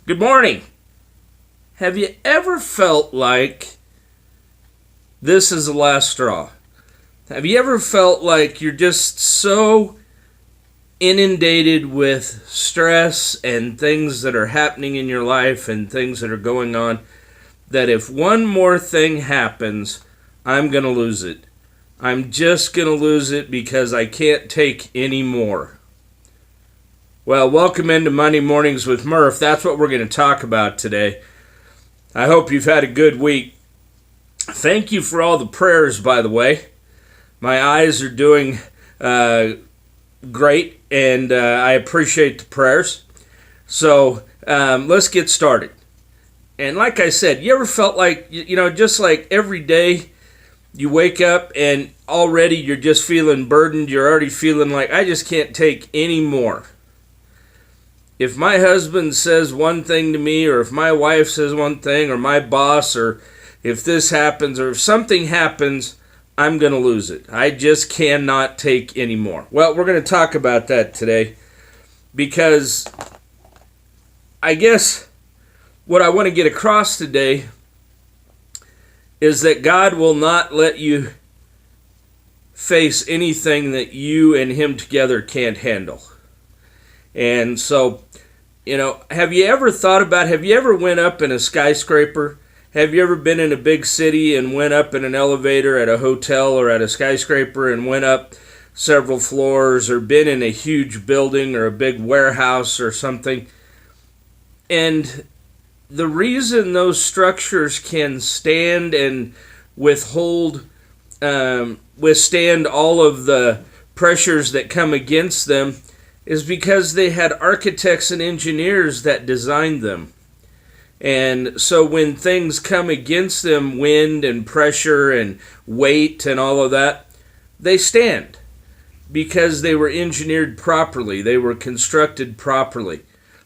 Good morning. Have you ever felt like this is the last straw? Have you ever felt like you're just so inundated with stress and things that are happening in your life and things that are going on that if one more thing happens, I'm going to lose it. I'm just going to lose it because I can't take any more. Well, welcome into Monday Mornings with Murph. That's what we're going to talk about today. I hope you've had a good week. Thank you for all the prayers, by the way. My eyes are doing great, and I appreciate the prayers. So let's get started. And like I said, you ever felt like, just like every day you wake up and already you're just feeling burdened. You're already feeling like, I just can't take any more. If my husband says one thing to me, or if my wife says one thing, or my boss, or if this happens, or if something happens, I'm going to lose it. I just cannot take any more. Well, we're going to talk about that today because I guess what I want to get across today is that God will not let you face anything that you and Him together can't handle. And so, have you ever went up in a skyscraper? Have you ever been in a big city and went up in an elevator at a hotel or at a skyscraper and went up several floors, or been in a huge building or a big warehouse or something? And the reason those structures can stand and withstand all of the pressures that come against them is because they had architects and engineers that designed them. And so when things come against them, wind and pressure and weight and all of that, they stand because they were engineered properly. They were constructed properly.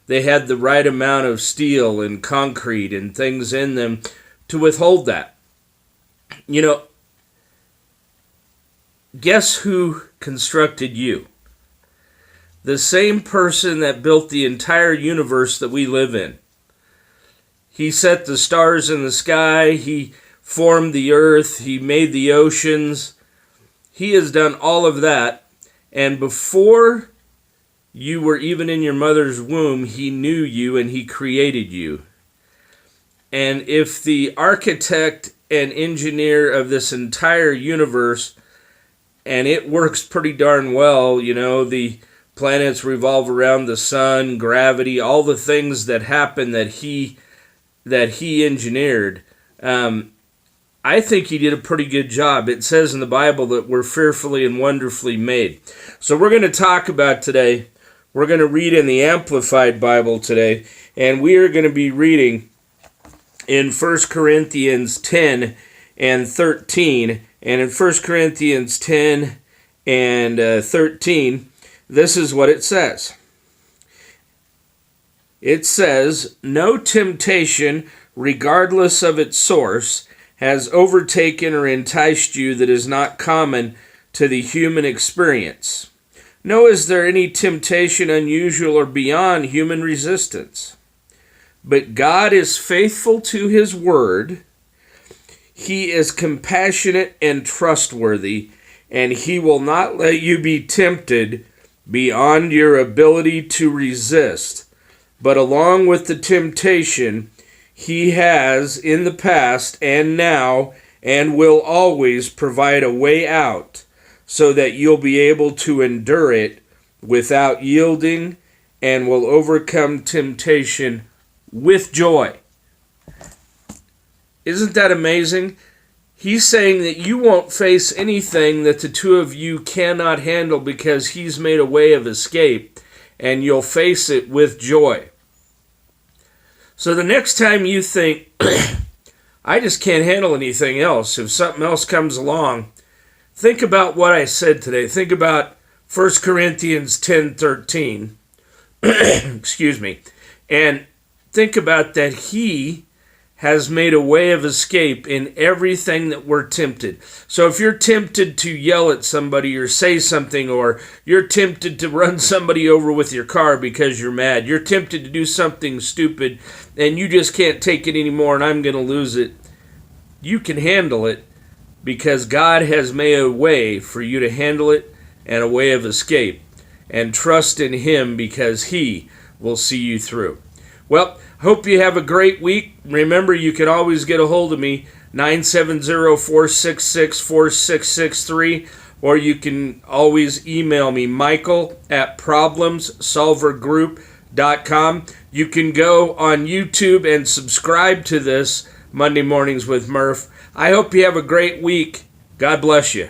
They had the right amount of steel and concrete and things in them to withhold that. Guess who constructed you? The same person that built the entire universe that we live in. He set the stars in the sky. He formed the earth. He made the oceans. He has done all of that. And before you were even in your mother's womb, He knew you and He created you. And if the architect and engineer of this entire universe, and it works pretty darn well, the planets revolve around the sun, gravity, all the things that happen that he engineered. I think He did a pretty good job. It says in the Bible that we're fearfully and wonderfully made. So we're going to talk about today. We're going to read in the Amplified Bible today, and we are going to be reading in 1 Corinthians 10 and 13. And in 1 Corinthians 10 and 13, this is what it says. It says, "No temptation, regardless of its source, has overtaken or enticed you that is not common to the human experience. Nor is there any temptation unusual or beyond human resistance. But God is faithful to His word. He is compassionate and trustworthy, and He will not let you be tempted beyond your ability to resist. But along with the temptation, He has in the past and now and will always provide a way out so that you'll be able to endure it without yielding and will overcome temptation with joy." Isn't that amazing? He's saying that you won't face anything that the two of you cannot handle because He's made a way of escape, and you'll face it with joy. So the next time you think, I just can't handle anything else, if something else comes along, think about what I said today. Think about 1 Corinthians 10:13. Excuse me. And think about that He has made a way of escape in everything that we're tempted. So if you're tempted to yell at somebody or say something, or you're tempted to run somebody over with your car because you're mad, you're tempted to do something stupid and you just can't take it anymore and I'm going to lose it, you can handle it because God has made a way for you to handle it and a way of escape. And trust in Him because He will see you through. Well, hope you have a great week. Remember, you can always get a hold of me, 970-466-4663, or you can always email me, michael@problemsolvergroup.com. You can go on YouTube and subscribe to this Monday Mornings with Murph. I hope you have a great week. God bless you.